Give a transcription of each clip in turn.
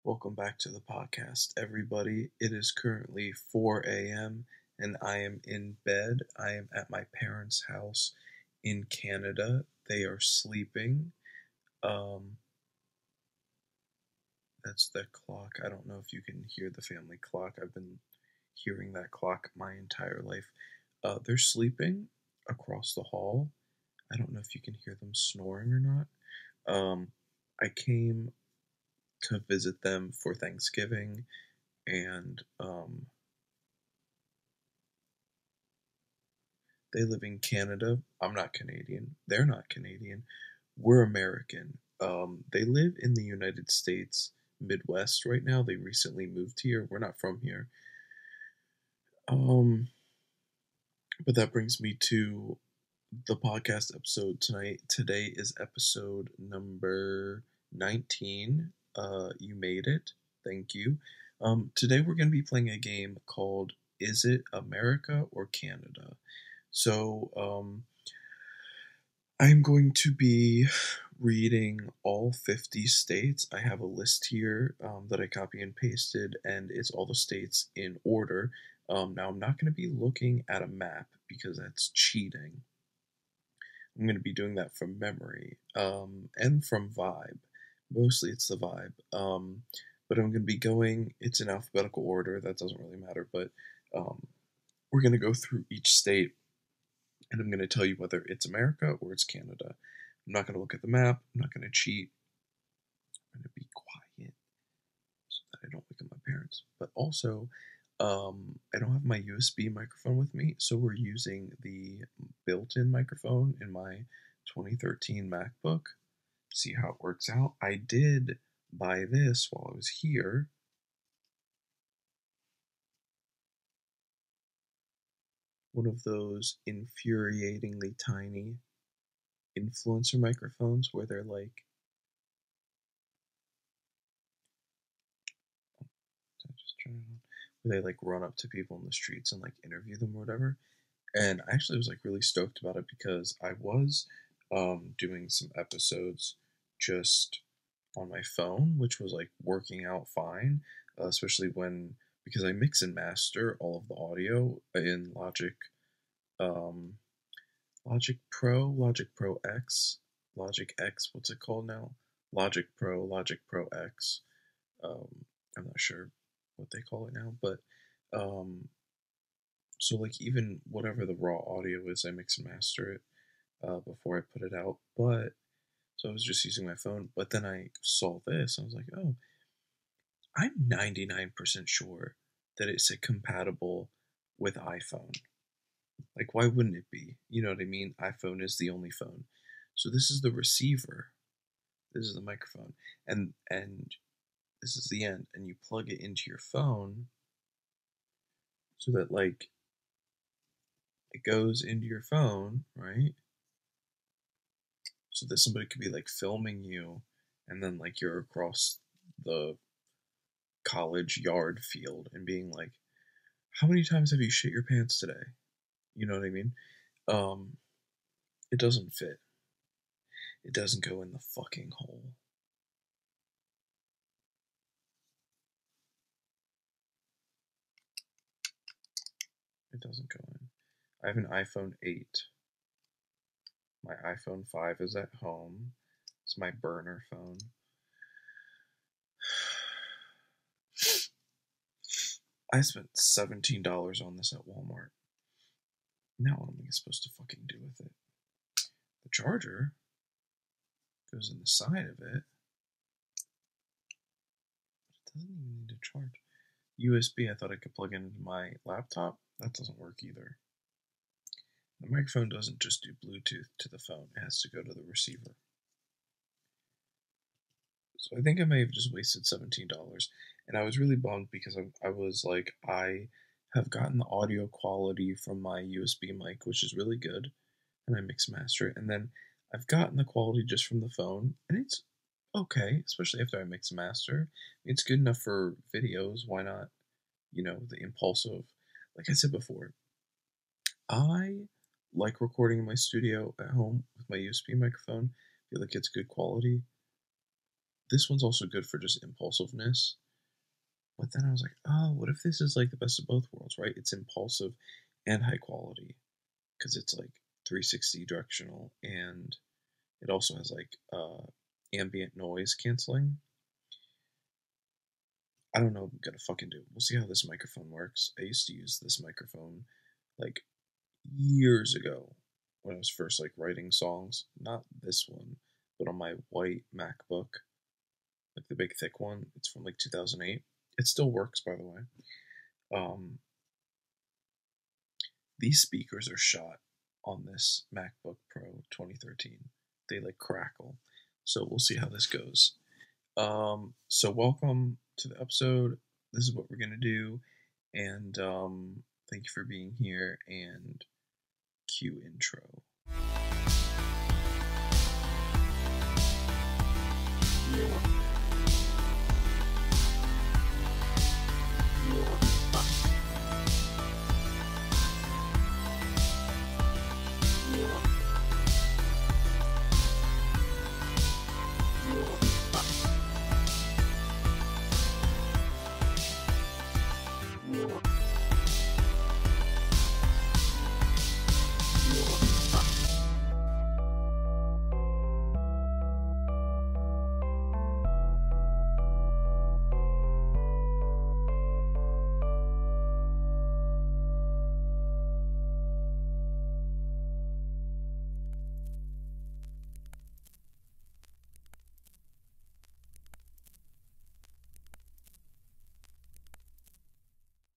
Welcome back to the podcast, everybody. It is currently 4 a.m. and I am in bed. I am at my parents' house in Canada. They are sleeping. Um, that's the clock. I don't know if you can hear the family clock. I've been hearing that clock my entire life. They're sleeping across the hall. I don't know if you can hear them snoring or not. I came to visit them for Thanksgiving and they live in Canada. I'm not Canadian. They're not Canadian. We're American. They live in the United States Midwest right now. They recently moved here. We're not from here. Um, but that brings me to the podcast episode tonight. Today is episode number 19. You made it. Thank you. Today we're going to be playing a game called Is It America or Canada? So, I'm going to be reading all 50 states. I have a list here that I copy and pasted, and it's all the states in order. Now, I'm not going to be looking at a map because that's cheating. I'm going to be doing that from memory and from vibe. Mostly it's the vibe. But I'm going to be going, it's in alphabetical order. That doesn't really matter, but we're going to go through each state and I'm going to tell you whether it's America or it's Canada. I'm not going to look at the map. I'm not going to cheat. I'm going to be quiet so that I don't wake up my parents. But also, I don't have my USB microphone with me, so we're using the built-in microphone in my 2013 MacBook. See how it works out. I did buy this while I was here. One of those infuriatingly tiny influencer microphones where they're like, just turn it on, where they like run up to people in the streets and like interview them or whatever. And I actually was like really stoked about it because I was doing some episodes just on my phone, which was like working out fine, especially when because I mix and master all of the audio in um, Logic Pro X, Logic X. What's it called now? Logic Pro X. I'm not sure what they call it now, but um, so like even whatever the raw audio is, I mix and master it before I put it out. But so I was just using my phone, but then I saw this. I was like, oh, I'm 99% sure that it's compatible with iPhone. Like, why wouldn't it be? You know what I mean? iPhone is the only phone. So this is the receiver. This is the microphone, and this is the end. And you plug it into your phone so that like it goes into your phone, right? So that somebody could be like filming you, and then like you're across the college yard field and being like, "How many times have you shit your pants today?" You know what I mean? Um, it doesn't fit. It doesn't go in the fucking hole. It doesn't go in. I have an iPhone 8. My iPhone 5 is at home. It's my burner phone. I spent $17 on this at Walmart. Now what am I supposed to fucking do with it? The charger goes in the side of it. It doesn't even need to charge. USB, I thought I could plug into my laptop. That doesn't work either. The microphone doesn't just do Bluetooth to the phone, it has to go to the receiver. So I think I may have just wasted $17. And I was really bummed because I was like, I have gotten the audio quality from my USB mic, which is really good, and I mix master it. And then I've gotten the quality just from the phone, and it's okay, especially after I mix and master. It's good enough for videos. Why not? You know, the impulsive. Like I said before, I like recording in my studio at home with my USB microphone. I feel like it's good quality. this one's also good for just impulsiveness. But then I was like, oh, what if this is like the best of both worlds, right? It's impulsive and high quality because it's like 360 directional, and it also has like ambient noise canceling. I don't know what I'm gonna fucking do. We'll see how this microphone works. I used to use this microphone like years ago when I was first like writing songs. Not this one, but on my white MacBook, like the big thick one. It's from like 2008. It still works, by the way. Um, these speakers are shot on this MacBook Pro 2013. They like crackle. So we'll see how this goes. So welcome to the episode. This is what we're gonna do, and thank you for being here. And cue intro.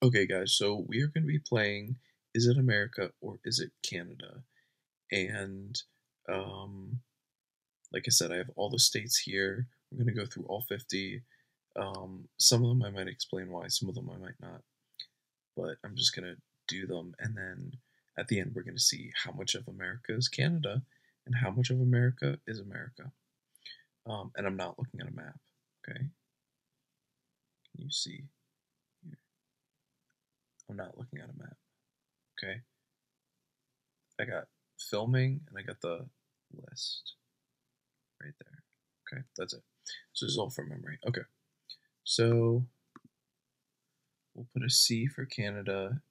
Okay, guys, so we are going to be playing Is It America or Is It Canada? And, um, like I said, I have all the states here. I'm going to go through all 50. Some of them I might explain why, some of them I might not. But I'm just going to do them, and then at the end, we're going to see how much of America is Canada and how much of America is America. And I'm not looking at a map, okay? Can you see? I'm not looking at a map, okay? I got filming and I got the list right there. Okay, that's it. So this is all from memory. Okay, so we'll put a C for Canada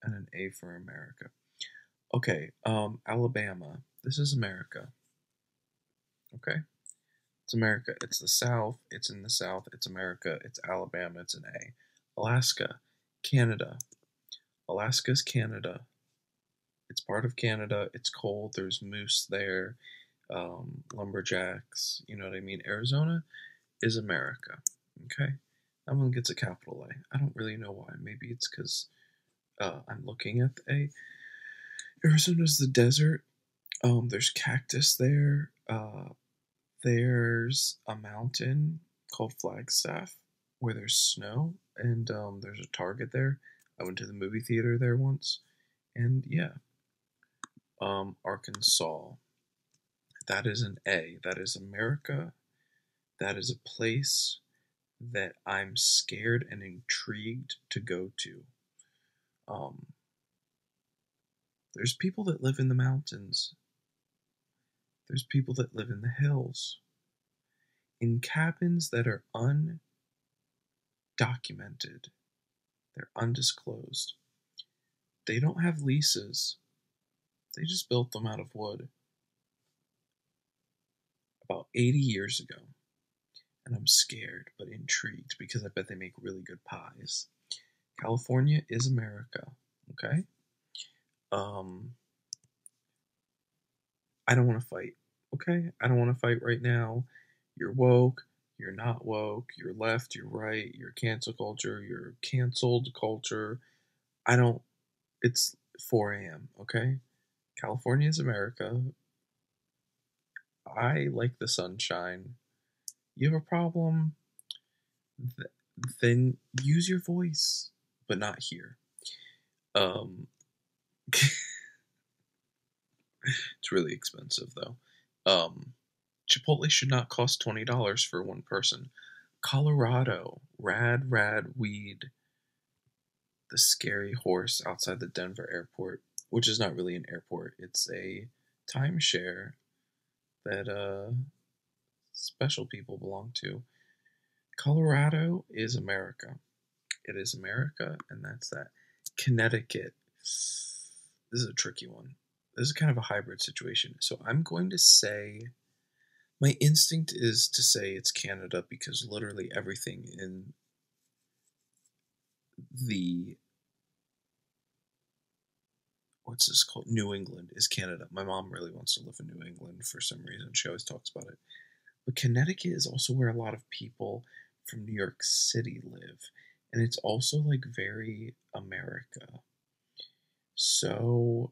and an A for America. Okay, Alabama. This is America. Okay, it's America. It's the South. It's in the South. It's America. It's Alabama. It's an A. Alaska, Canada. Alaska's Canada. It's part of Canada. It's cold. There's moose there, lumberjacks. You know what I mean? Arizona is America. Okay? That one gets a capital A. I don't really know why. Maybe it's because I'm looking at the A. Arizona's the desert. There's cactus there. There's a mountain called Flagstaff where there's snow, and there's a Target there. I went to the movie theater there once, and yeah. Arkansas. That is an A. That is America. That is a place that I'm scared and intrigued to go to. There's people that live in the mountains. There's people that live in the hills. In cabins that are undocumented. They're undisclosed. They don't have leases. They just built them out of wood about 80 years ago. And I'm scared but intrigued because I bet they make really good pies. California is America, okay? I don't want to fight, okay? I don't want to fight right now. You're woke, you're not woke, you're left, you're right, you're cancel culture, you're canceled culture. It's 4 a.m., okay? California is America. I like the sunshine. You have a problem? Then use your voice, but not here. It's really expensive though. Chipotle should not cost $20 for one person. Colorado, rad weed. The scary horse outside the Denver airport, which is not really an airport. It's a timeshare that special people belong to. Colorado is America. It is America, and that's that. Connecticut. This is a tricky one. This is kind of a hybrid situation. So I'm going to say, my instinct is to say it's Canada because literally everything in the, what's this called? New England is Canada. My mom really wants to live in New England for some reason. She always talks about it. But Connecticut is also where a lot of people from New York City live. And it's also like very America. So,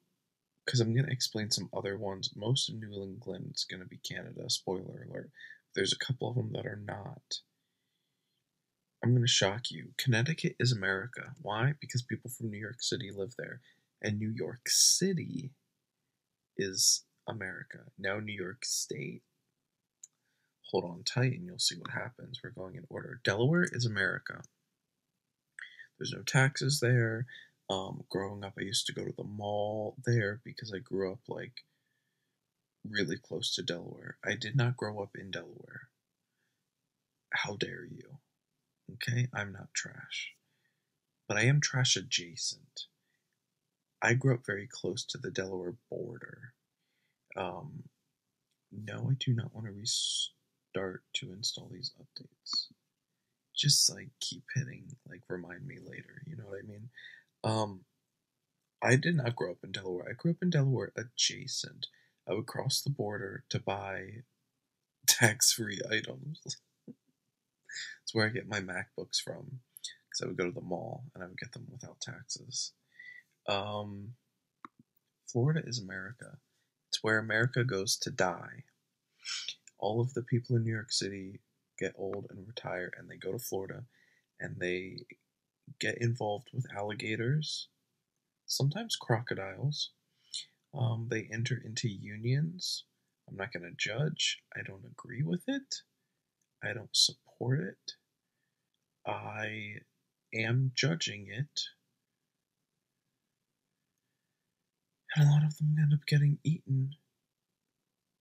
because I'm going to explain some other ones, most of New England is going to be Canada. Spoiler alert. There's a couple of them that are not. I'm going to shock you. Connecticut is America. Why? Because people from New York City live there. And New York City is America. Now, New York State. Hold on tight and you'll see what happens. We're going in order. Delaware is America. There's no taxes there. Growing up, I used to go to the mall there because I grew up like really close to Delaware. I did not grow up in Delaware. How dare you? Okay, I'm not trash. But I am trash adjacent. I grew up very close to the Delaware border. No, I do not want to restart to install these updates. Just like keep hitting, like remind me later, you know what I mean? I did not grow up in Delaware. I grew up in Delaware adjacent. I would cross the border to buy tax-free items. That's where I get my MacBooks from, because I would go to the mall and I would get them without taxes. Florida is America. It's where America goes to die. All of the people in New York City get old and retire, and they go to Florida, and they get involved with alligators, sometimes crocodiles. They enter into unions. I'm not going to judge. I don't agree with it. I don't support it. I am judging it. And a lot of them end up getting eaten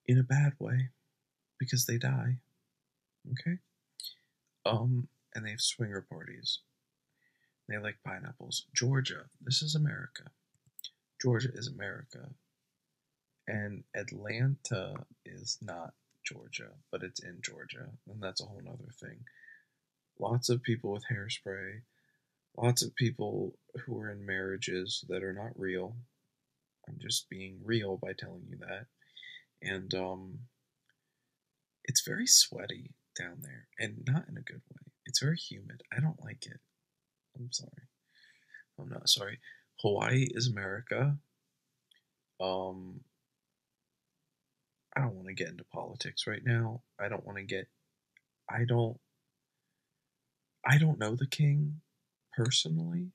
in a bad way because they die. Okay? And they have swinger parties. They like pineapples. Georgia, this is America. Georgia is America. And Atlanta is not Georgia, but it's in Georgia. And that's a whole other thing. Lots of people with hairspray. Lots of people who are in marriages that are not real. I'm just being real by telling you that. And it's very sweaty down there, and not in a good way. It's very humid. I don't like it. I'm sorry. I'm not sorry. Hawaii is America. I don't want to get into politics right now. I don't want to get. I don't know the king personally,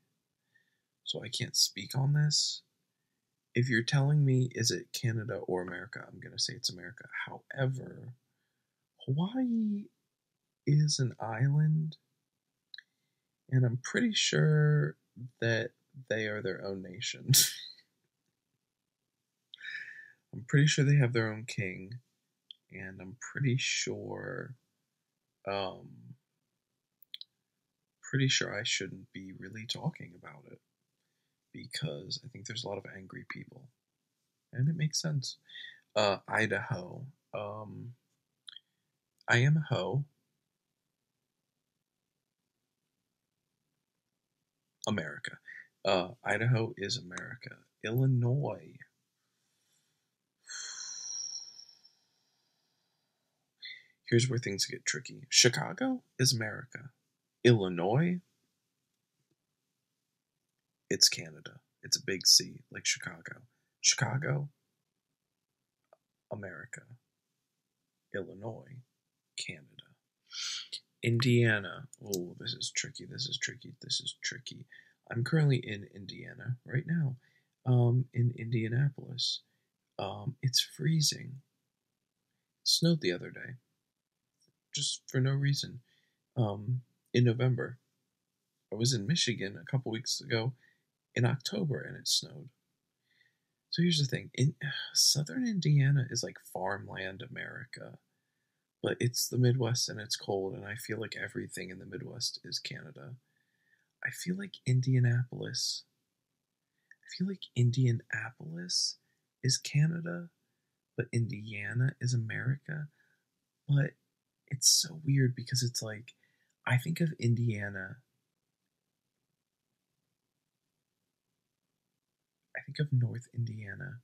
so I can't speak on this. If you're telling me is it Canada or America, I'm going to say it's America. However, Hawaii is an island, and I'm pretty sure that they are their own nation. I'm pretty sure they have their own king, and I'm pretty sure I shouldn't be really talking about it because I think there's a lot of angry people, and it makes sense. Idaho. I am a hoe. America. Idaho is America. Illinois. Here's where things get tricky. Chicago is America. Illinois, it's Canada. It's a big C, like Chicago. Chicago, America. Illinois, Canada. Indiana. Oh, this is tricky. I'm currently in Indiana right now. In Indianapolis. It's freezing. It snowed the other day. Just for no reason. In November. I was in Michigan a couple weeks ago in October and it snowed. So here's the thing. In southern Indiana is like farmland America. but it's the Midwest and it's cold, and I feel like everything in the Midwest is Canada. I feel like Indianapolis. I feel like Indianapolis is Canada, but Indiana is America. But it's so weird because it's like I think of Indiana. I think of North Indiana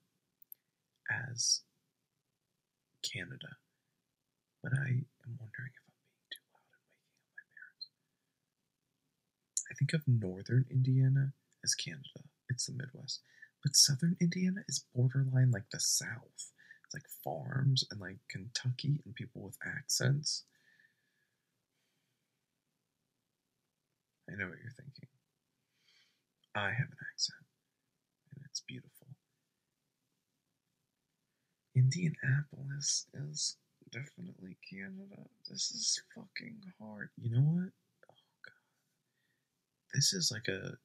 as Canada, but I am wondering if I'm being too loud and waking up my parents. I think of Northern Indiana as Canada. It's the Midwest. But Southern Indiana is borderline like the South. It's like farms and like Kentucky and people with accents. I know what you're thinking. I have an accent, and it's beautiful. Indianapolis is definitely Canada. This is fucking hard. You know what? Oh god. This is like a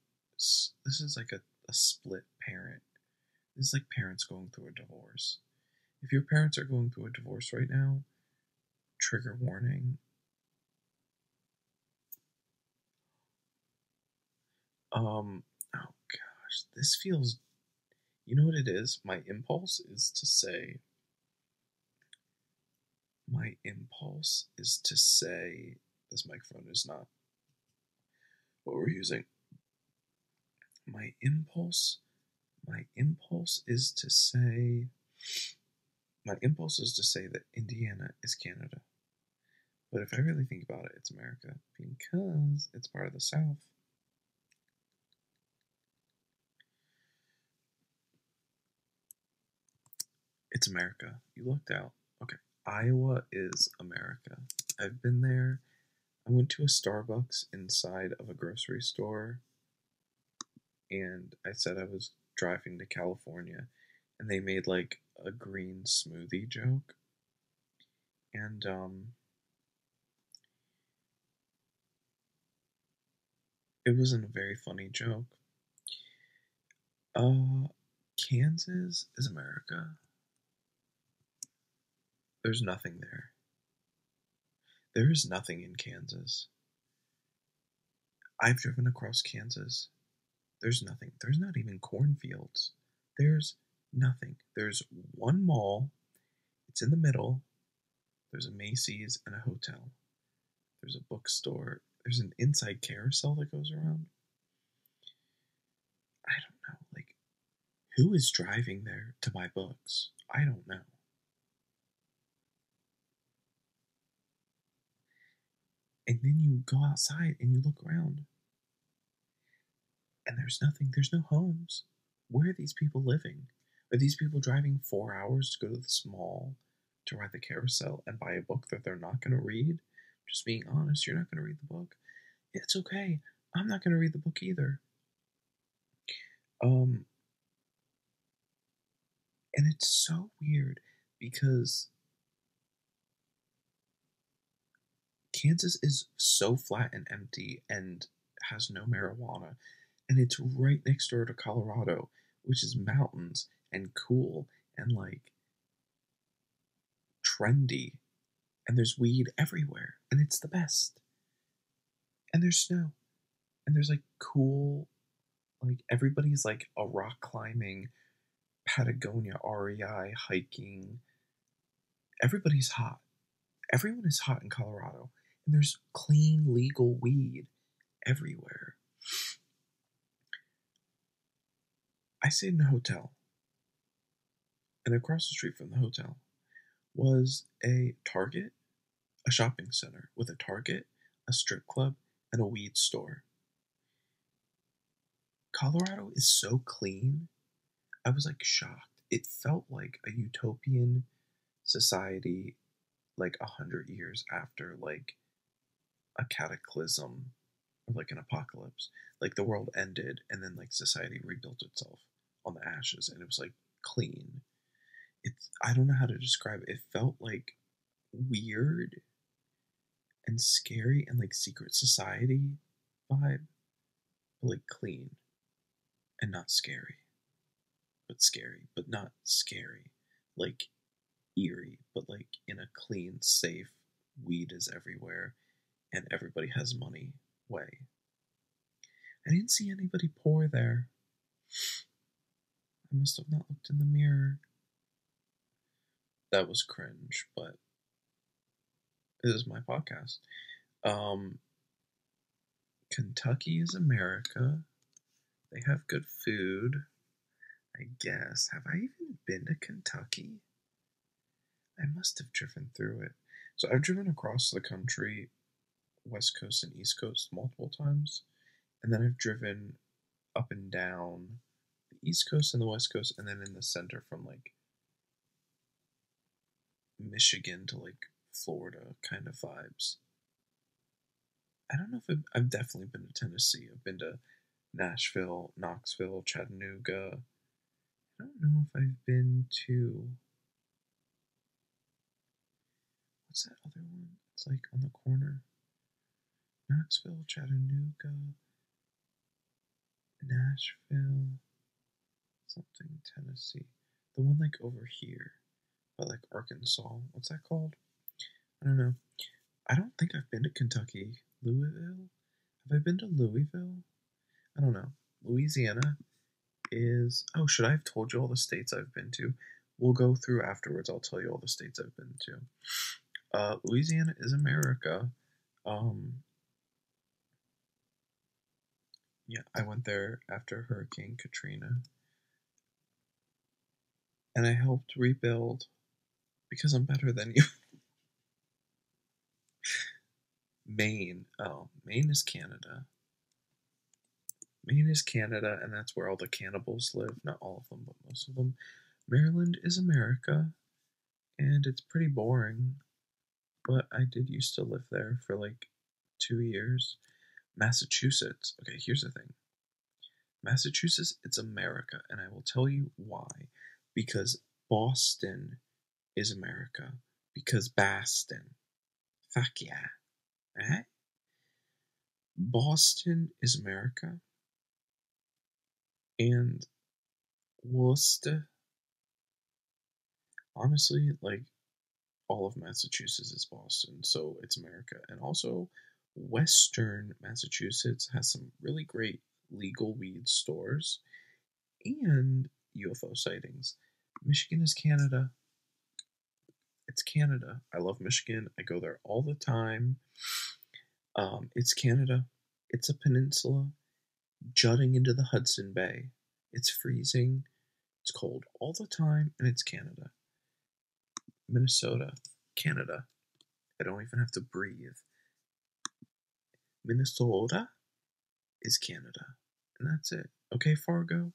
split parent. This is like parents going through a divorce. If your parents are going through a divorce right now, trigger warning. Oh gosh, this feels. You know what it is? My impulse is to say. My impulse is to say. This microphone is not what we're using. My impulse. My impulse is to say. My impulse is to say that Indiana is Canada. But if I really think about it, it's America because it's part of the South. It's America. You lucked out. Okay. Iowa is America. I've been there. I went to a Starbucks inside of a grocery store and I said I was driving to California and they made like a green smoothie joke. And it wasn't a very funny joke. Uh Kansas is America. There's nothing there. There is nothing in Kansas. I've driven across Kansas. There's nothing. There's not even cornfields. There's nothing. There's one mall. It's in the middle. There's a Macy's and a hotel. There's a bookstore. There's an inside carousel that goes around. I don't know. Like, who is driving there to buy books? I don't know. And then you go outside and you look around. And there's nothing. There's no homes. Where are these people living? Are these people driving 4 hours to go to this mall to ride the carousel and buy a book that they're not going to read? Just being honest, you're not going to read the book. It's okay. I'm not going to read the book either. And it's so weird because Kansas is so flat and empty and has no marijuana, and it's right next door to Colorado, which is mountains and cool and like trendy, and there's weed everywhere, and it's the best. And there's snow, and there's like cool, like everybody's like a rock climbing, Patagonia REI hiking. Everybody's hot. Everyone is hot in Colorado, and there's clean, legal weed everywhere. I stayed in a hotel, and across the street from the hotel was a Target, a shopping center with a Target, a strip club, and a weed store. Colorado is so clean. I was like shocked. It felt like a utopian society, like 100 years after like a cataclysm or like an apocalypse. Like the world ended and then like society rebuilt itself on the ashes and it was like clean. It's I don't know how to describe it. It felt like weird and scary and like secret society vibe, but like clean and not scary, but not scary. Like eerie, but like in a clean, safe, weed is everywhere and everybody has money way. I didn't see anybody poor there. I must have not looked in the mirror. That was cringe, but it is my podcast. Kentucky is America. They have good food, I guess. Have I even been to Kentucky? I must have driven through it. So I've driven across the country, West Coast and East Coast, multiple times. And then I've driven up and down the East Coast and the West Coast, and then in the center from like Michigan to like Florida kind of vibes. I don't know if I've definitely been to Tennessee. I've been to Nashville, Knoxville, Chattanooga. I don't know if I've been to. What's that other one? It's like on the corner. Knoxville, Chattanooga, Nashville, something, Tennessee. The one like over here, by like Arkansas. What's that called? I don't know. I don't think I've been to Kentucky. Louisville? Have I been to Louisville? I don't know. Louisiana is... Oh, should I have told you all the states I've been to? We'll go through afterwards. I'll tell you all the states I've been to. Louisiana is America. Yeah, I went there after Hurricane Katrina. And I helped rebuild because I'm better than you. Maine. Oh, Maine is Canada. Maine is Canada, and that's where all the cannibals live. Not all of them, but most of them. Maryland is America, and it's pretty boring. But I did used to live there for like 2 years. Massachusetts. Okay, here's the thing. Massachusetts, it's America, and I will tell you why. Because Boston is America. Because Boston. Fuck yeah. Eh? Boston is America. And Worcester. Honestly, like, all of Massachusetts is Boston, so it's America. And also, Western Massachusetts has some really great legal weed stores and UFO sightings. Michigan is Canada. It's Canada. I love Michigan. I go there all the time. It's Canada. It's a peninsula jutting into the Hudson Bay. It's freezing. It's cold all the time, and it's Canada. Minnesota, Canada. I don't even have to breathe. Minnesota is Canada. And that's it. Okay, Fargo?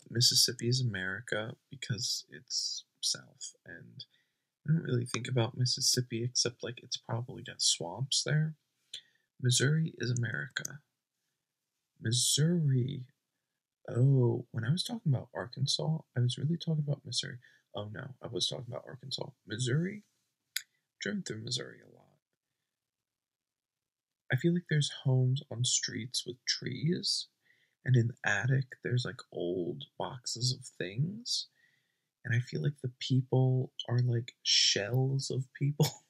Mississippi is America because it's south. And I don't really think about Mississippi except like it's probably got swamps there. Missouri is America. Missouri. Oh, when I was talking about Arkansas, I was really talking about Missouri. Oh no, I was talking about Arkansas. Missouri? Driven through Missouri a lot. I feel like there's homes on streets with trees, and in the attic there's like old boxes of things, and I feel like the people are like shells of people.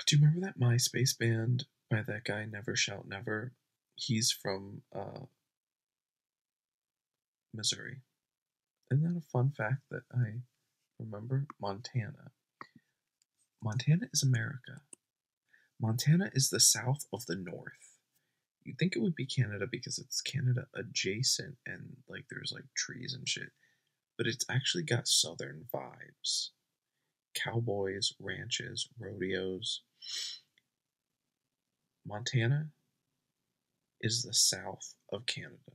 Do you remember that MySpace band by that guy Never Shout Never? He's from Missouri. Isn't that a fun fact that I remember? Montana. Montana is America. Montana is the south of the north. You'd think it would be Canada because it's Canada adjacent and like there's like trees and shit. But it's actually got southern vibes. Cowboys, ranches, rodeos. Montana is the south of Canada,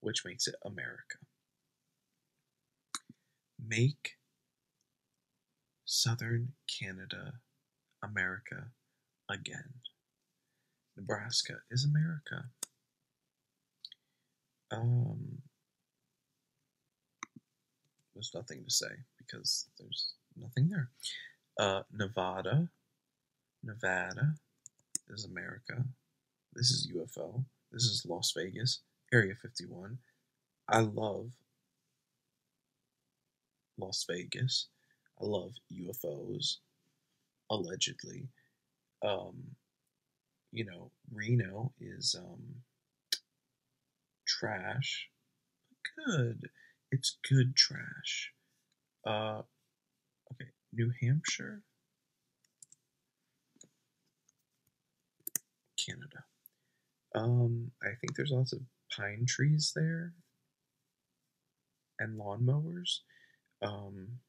which makes it America. Make southern Canada America again. Nebraska is America. There's nothing to say because there's nothing there. Nevada is America. This is UFO. This is Las Vegas, Area 51. I love Las Vegas. I love UFOs, allegedly. Um, Reno is trash. Good. It's good trash. Uh, okay, New Hampshire, Canada. I think there's lots of pine trees there and lawnmowers, um,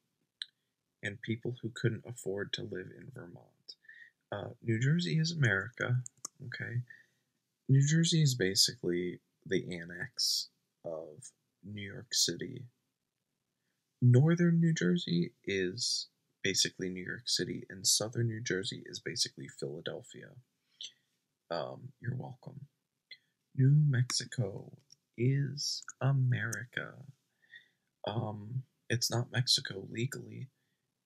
and people who couldn't afford to live in Vermont. New Jersey is America. Okay, New Jersey is basically the annex of New York City. Northern New Jersey is basically New York City, and southern New Jersey is basically Philadelphia. You're welcome. New Mexico is America. It's not Mexico legally,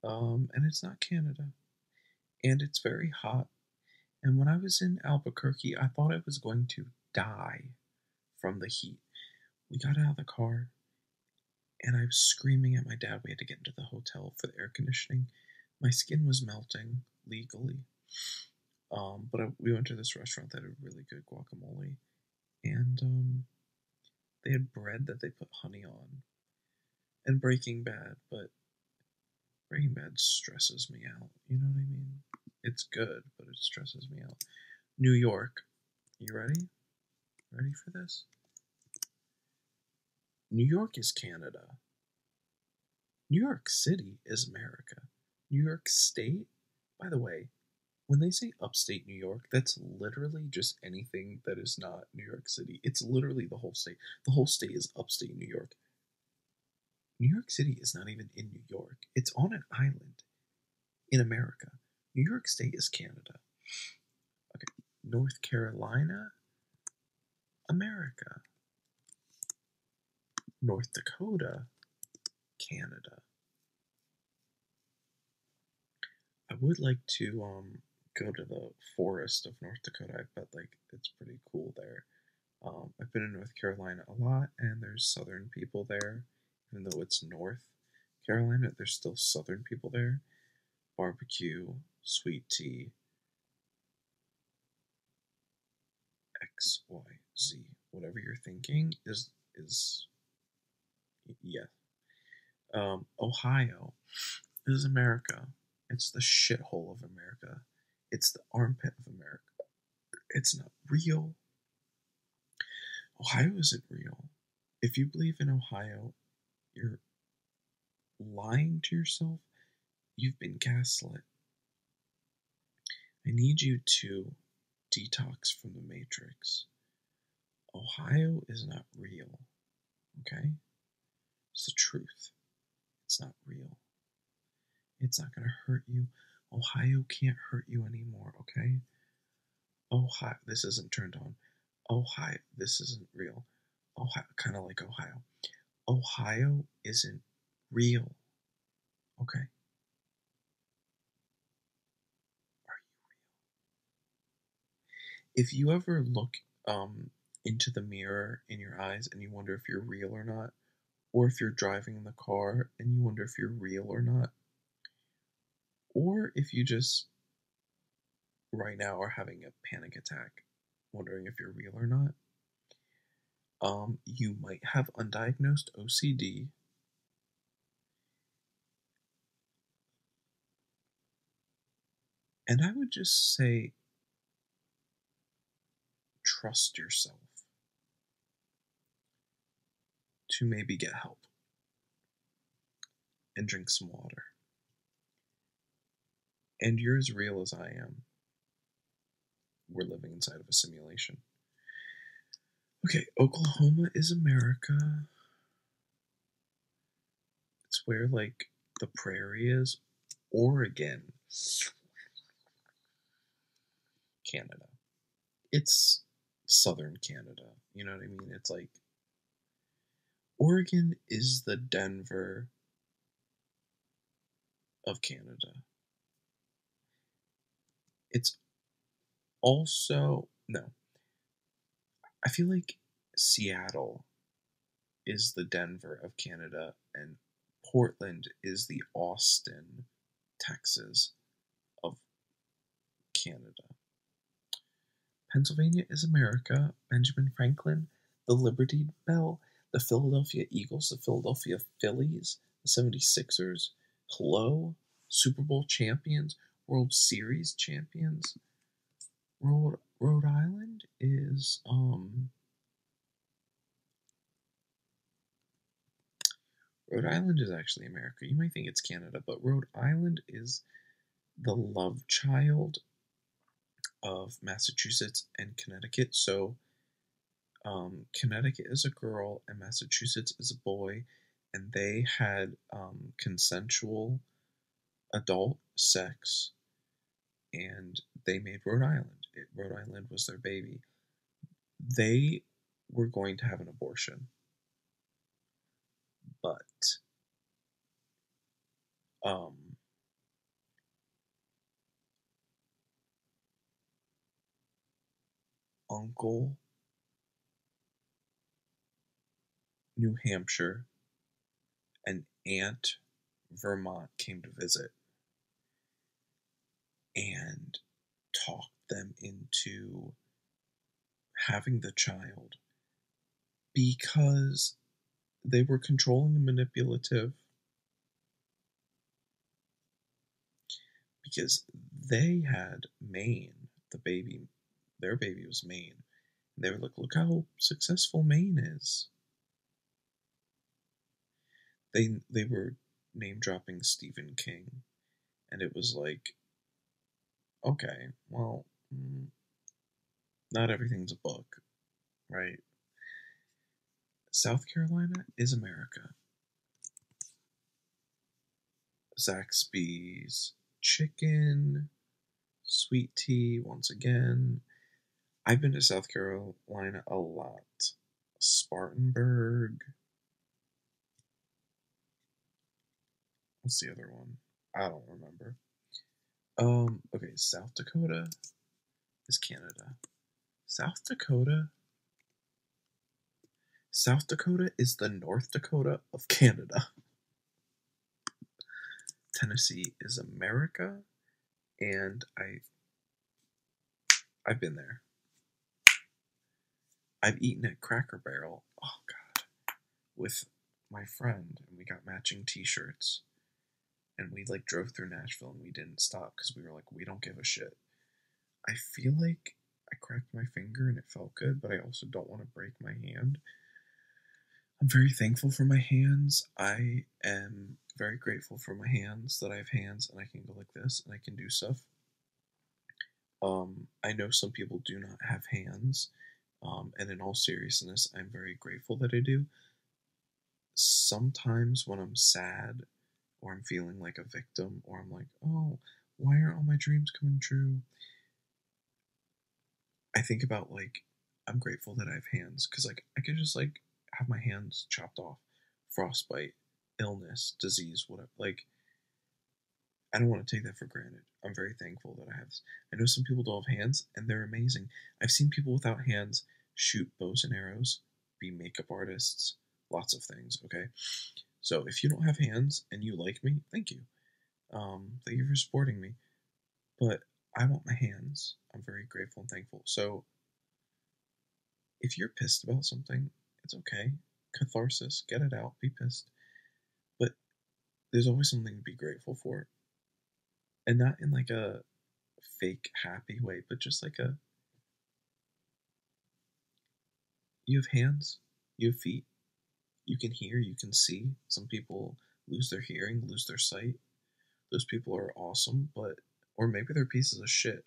and it's not Canada, and it's very hot. And when I was in Albuquerque, I thought I was going to die from the heat. We got out of the car, and I was screaming at my dad. We had to get into the hotel for the air conditioning. My skin was melting legally. We went to this restaurant that had really good guacamole, and they had bread that they put honey on, and Breaking Bad, but Breaking Bad stresses me out. You know what I mean? It's good, but it stresses me out. New York. You ready? Ready for this? New York is Canada. New York City is America. New York State, by the way, when they say upstate New York, that's literally just anything that is not New York City. It's literally the whole state. The whole state is upstate New York. New York City is not even in New York. It's on an island in America. New York State is Canada. Okay, North Carolina, America. North Dakota, Canada. I would like to go to the forest of North Dakota. I bet like it's pretty cool there. I've been in North Carolina a lot, and there's southern people there, even though it's North Carolina. There's still southern people there. Barbecue, sweet tea, X, Y, Z. Whatever you're thinking is yeah. Ohio is America. It's the shithole of America. It's the armpit of America. It's not real. Ohio isn't real. If you believe in Ohio, you're lying to yourself. You've been gaslit. I need you to detox from the Matrix. Ohio is not real. Okay? It's the truth. It's not real. It's not going to hurt you. Ohio can't hurt you anymore, okay? Ohio, this isn't turned on. Ohio, this isn't real. Ohio, kind of like Ohio. Ohio isn't real, okay? Are you real? If you ever look into the mirror in your eyes and you wonder if you're real or not, or if you're driving in the car and you wonder if you're real or not, or if you just right now are having a panic attack, wondering if you're real or not, you might have undiagnosed OCD. And I would just say, trust yourself to maybe get help and drink some water. And you're as real as I am. We're living inside of a simulation. Okay, Oklahoma is America. It's where, like, the prairie is. Oregon, Canada. It's southern Canada. You know what I mean? It's like Oregon is the Denver of Canada. It's also, no, I feel like Seattle is the Denver of Canada, and Portland is the Austin, Texas of Canada. Pennsylvania is America. Benjamin Franklin, the Liberty Bell, the Philadelphia Eagles, the Philadelphia Phillies, the 76ers, hello, Super Bowl champions, World Series champions. Rhode Island is Rhode Island is actually America. You might think it's Canada, but Rhode Island is the love child of Massachusetts and Connecticut. So Connecticut is a girl and Massachusetts is a boy, and they had consensual adult sex, and they made Rhode Island. Rhode Island was their baby. They were going to have an abortion, but Uncle New Hampshire and Aunt Vermont came to visit and talked them into having the child because they were controlling and manipulative, because they had Maine, their baby was Maine. And they were like, look how successful Maine is. They were name dropping Stephen King, and it was like, okay, well, not everything's a book, right? South Carolina is America. Zaxby's chicken, sweet tea, once again. I've been to South Carolina a lot. Spartanburg. What's the other one? I don't remember. Okay, South Dakota is Canada. South Dakota is the North Dakota of Canada. Tennessee is America, and I've been there. I've eaten at Cracker Barrel. Oh god, with my friend, and we got matching T-shirts, and we like drove through Nashville, and we didn't stop because we were like, we don't give a shit. I feel like I cracked my finger and it felt good, but I also don't want to break my hand. I'm very thankful for my hands. I am very grateful for my hands, that I have hands and I can go like this and I can do stuff. I know some people do not have hands, and in all seriousness, I'm very grateful that I do. Sometimes when I'm sad, or I'm feeling like a victim, or I'm like, oh, why aren't all my dreams coming true? I think about like, I'm grateful that I have hands, because like I could just like have my hands chopped off, frostbite, illness, disease, whatever. Like, I don't want to take that for granted. I'm very thankful that I have this. I know some people don't have hands, and they're amazing. I've seen people without hands shoot bows and arrows, be makeup artists, lots of things, okay? So if you don't have hands and you like me, thank you. Thank you for supporting me. But I want my hands. I'm very grateful and thankful. So if you're pissed about something, it's okay. Catharsis, get it out, be pissed. But there's always something to be grateful for. And not in like a fake happy way, but just like you have hands, you have feet, you can hear, you can see. Some people lose their hearing, lose their sight. Those people are awesome, or maybe they're pieces of shit.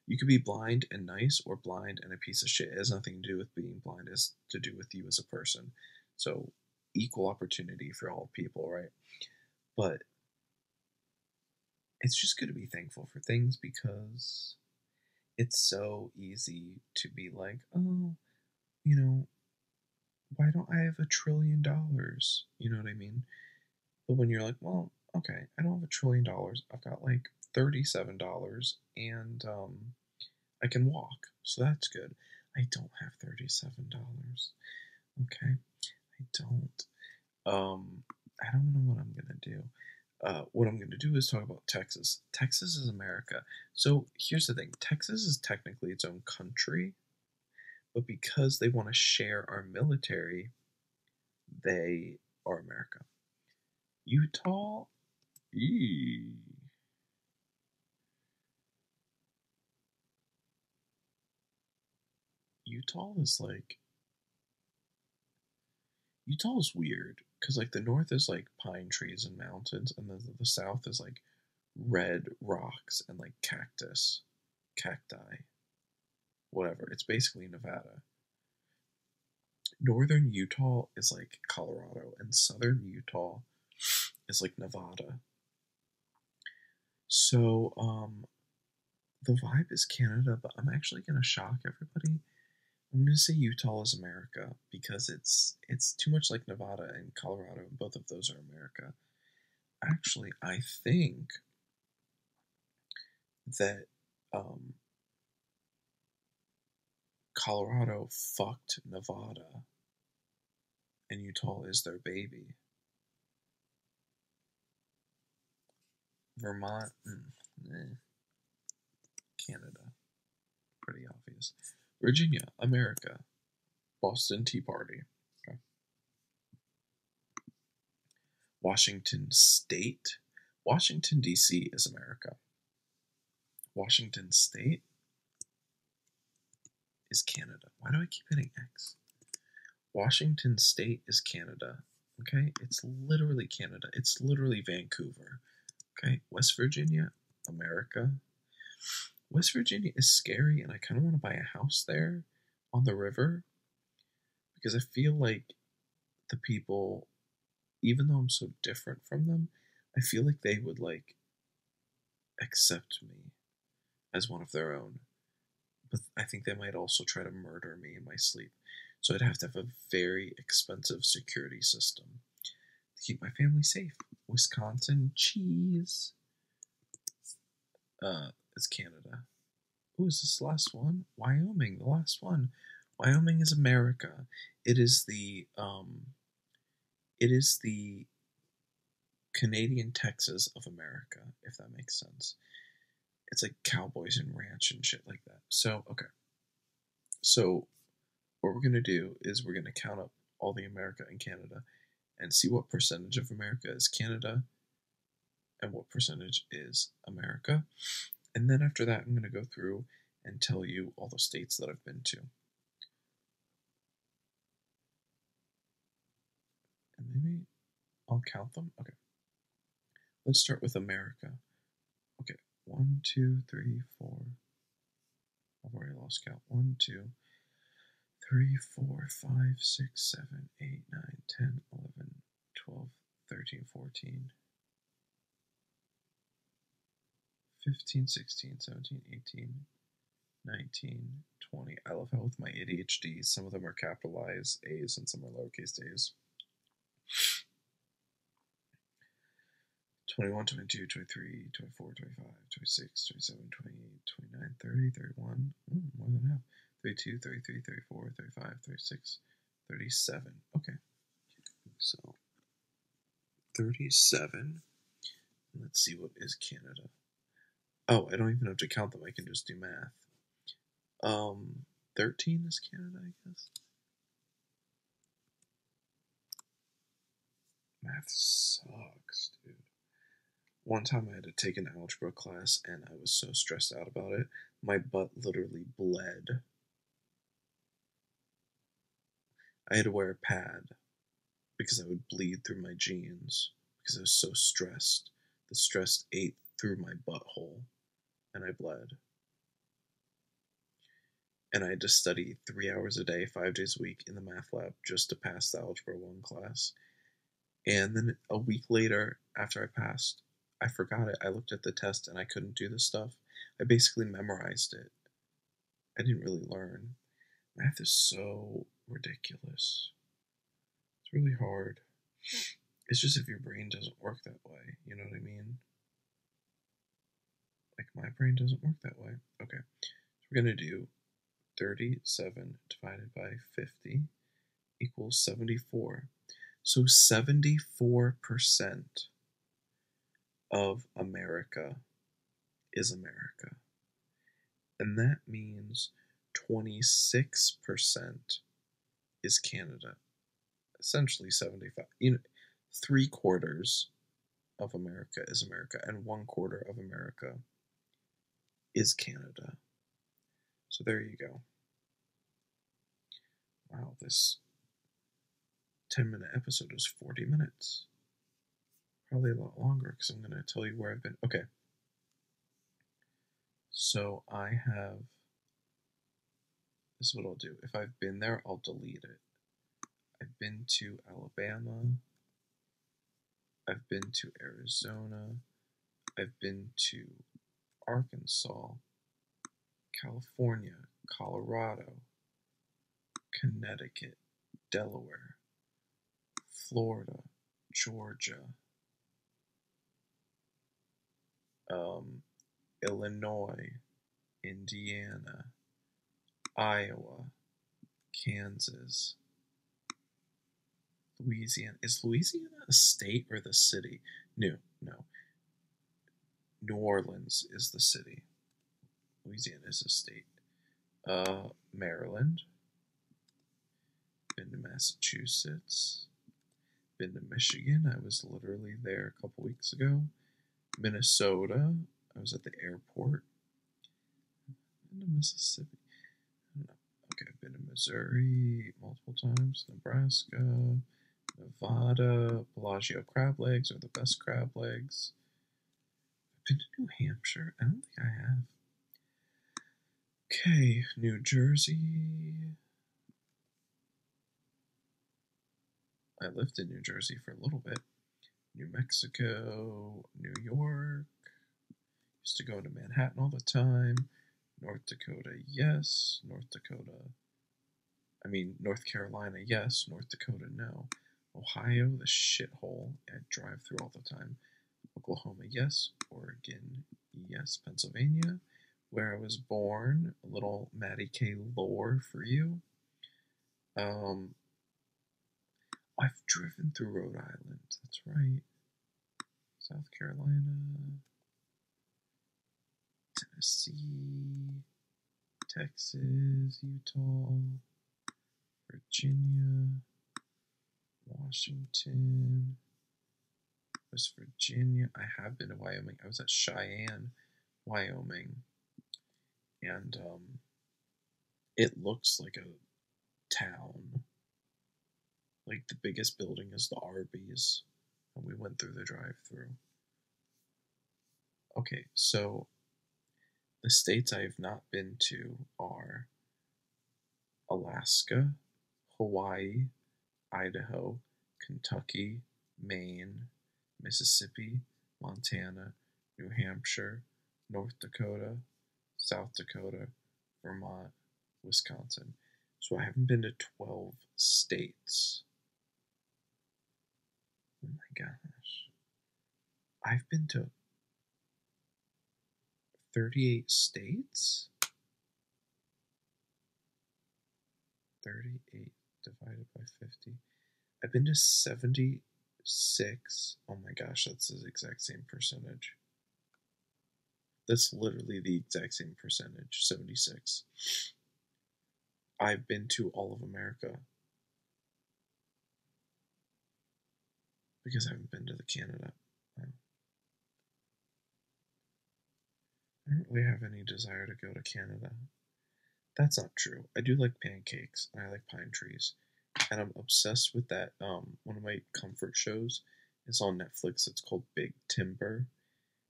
You could be blind and nice, or blind and a piece of shit. It has nothing to do with being blind. It has to do with you as a person. So equal opportunity for all people, right? But it's just good to be thankful for things, because it's so easy to be like, oh, why don't I have $1 trillion? You know what I mean? But when you're like, well, okay, I don't have $1 trillion. I've got like $37, and I can walk, so that's good. I don't have $37. Okay, I don't. I don't know what I'm gonna do. What I'm gonna do is talk about Texas. Texas is America. So here's the thing: Texas is technically its own country, but because they want to share our military, they are America. Utah, eee. Utah is like Utah is weird because like the north is like pine trees and mountains, and then the south is like red rocks and like cacti, whatever. It's basically Nevada. Northern Utah is like Colorado, and southern Utah is like Nevada. So, the vibe is Canada, but I'm actually gonna shock everybody. I'm gonna say Utah is America because it's too much like Nevada and Colorado, and both of those are America. Actually, I think that um, Colorado fucked Nevada, and Utah is their baby. Vermont, Canada, pretty obvious. Virginia, America. Boston Tea Party. Okay. Washington State. Washington, D.C. is America. Washington State is Canada. Why do I keep hitting X? Washington State is Canada. Okay? It's literally Canada. It's literally Vancouver. Okay? West Virginia, America. West Virginia is scary, and I kind of want to buy a house there on the river because I feel like the people, even though I'm so different from them, I feel like they would like accept me as one of their own. But I think they might also try to murder me in my sleep. So I'd have to have a very expensive security system to keep my family safe. Wisconsin, cheese. It's Canada. Who is this last one? Wyoming, the last one. Wyoming is America. It is the Canadian Texas of America, if that makes sense. It's like cowboys and ranch and shit like that. So, okay. So, what we're going to do is we're going to count up all the America and Canada and see what percentage of America is Canada and what percentage is America. And then after that, I'm going to go through and tell you all the states that I've been to. And maybe I'll count them. Okay. Let's start with America. Okay. 1, 2, 3, 4. I've already lost count. 1, 2, 3, 4, 5, 6, 7, 8, 9, 10, 11, 12, 13, 14, 15, 16, 17, 18, 19, 20. I love how with my ADHD, some of them are capitalized A's and some are lowercase A's. 21, 22, 23, 24, 25, 26, 27, 28, 29, 30, 31. More than half. 32, 33, 34, 35, 36, 37. Okay. So 37. Let's see what is Canada. Oh, I don't even have to count them. I can just do math. 13 is Canada, I guess. Math sucks, dude. One time I had to take an algebra class and I was so stressed out about it. My butt literally bled. I had to wear a pad because I would bleed through my jeans because I was so stressed. The stress ate through my butthole and I bled. And I had to study 3 hours a day, 5 days a week in the math lab just to pass the Algebra 1 class. And then a week later, after I passed, I forgot it. I looked at the test and I couldn't do the stuff. I basically memorized it. I didn't really learn. Math is so ridiculous. It's really hard. It's just if your brain doesn't work that way, you know what I mean? Like my brain doesn't work that way. Okay, so we're gonna do 37 divided by 50 equals 74. So 74% of America is America. And that means 26% is Canada. Essentially 75. Three quarters of America is America, and one quarter of America is Canada. So there you go. Wow, this 10-minute episode is 40 minutes. Probably a lot longer because I'm going to tell you where I've been. Okay. So this is what I'll do. If I've been there, I'll delete it. I've been to Alabama. I've been to Arizona. I've been to Arkansas, California, Colorado, Connecticut, Delaware, Florida, Georgia, Illinois, Indiana, Iowa, Kansas, Louisiana. Is Louisiana a state or the city? No. New Orleans is the city. Louisiana is a state. Maryland. Been to Massachusetts. Been to Michigan. I was literally there a couple weeks ago. Minnesota. I was at the airport. Been to Mississippi. I don't know. Okay, I've been to Missouri multiple times. Nebraska. Nevada. Bellagio crab legs are the best crab legs. I've been to New Hampshire. I don't think I have. Okay, New Jersey. I lived in New Jersey for a little bit. New Mexico, New York. Used to go to Manhattan all the time. North Dakota, yes. North Carolina, yes. North Dakota, no. Ohio, the shithole I drive through all the time. Oklahoma, yes. Oregon, yes. Pennsylvania, where I was born. A little Matty K lore for you. I've driven through Rhode Island. That's right. South Carolina, Tennessee, Texas, Utah, Virginia, Washington, West Virginia. I have been to Wyoming. I was at Cheyenne, Wyoming, and it looks like a town. Like the biggest building is the Arby's, and we went through the drive-through. Okay, so the states I have not been to are Alaska, Hawaii, Idaho, Kentucky, Maine, Mississippi, Montana, New Hampshire, North Dakota, South Dakota, Vermont, Wisconsin. So I haven't been to 12 states. Oh my gosh. I've been to 38 states? 38 divided by 50. I've been to 76. Oh my gosh, that's the exact same percentage. That's literally the exact same percentage, 76. I've been to all of America. Because I haven't been to the Canada. I don't really have any desire to go to Canada. That's not true. I do like pancakes, and I like pine trees. And I'm obsessed with that. One of my comfort shows is on Netflix. It's called Big Timber.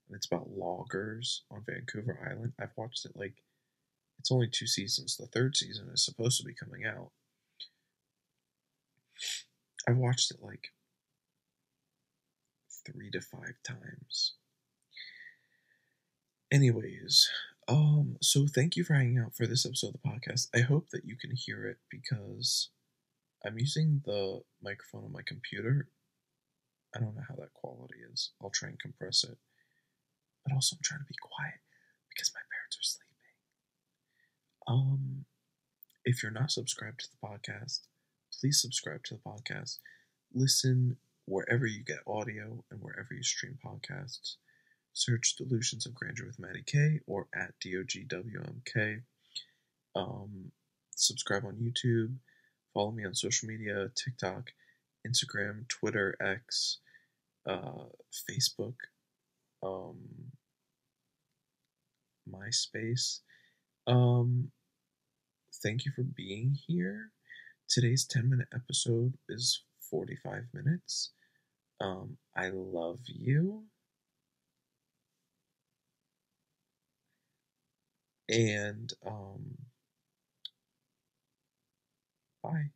And it's about loggers on Vancouver Island. I've watched it it's only 2 seasons. The 3rd season is supposed to be coming out. I've watched it 3 to 5 times. Anyways, so thank you for hanging out for this episode of the podcast. I hope that you can hear it because I'm using the microphone on my computer. I don't know how that quality is. I'll try and compress it. But also I'm trying to be quiet because my parents are sleeping. If you're not subscribed to the podcast, please subscribe to the podcast. listen wherever you get audio and wherever you stream podcasts. Search Delusions of Grandeur with Matty K or at DOGWMK. Um, Subscribe on YouTube. Follow me on social media: TikTok, Instagram, Twitter, X, Facebook, um, MySpace. Um, Thank you for being here. Today's 10-minute episode is 45 minutes. I love you. And bye.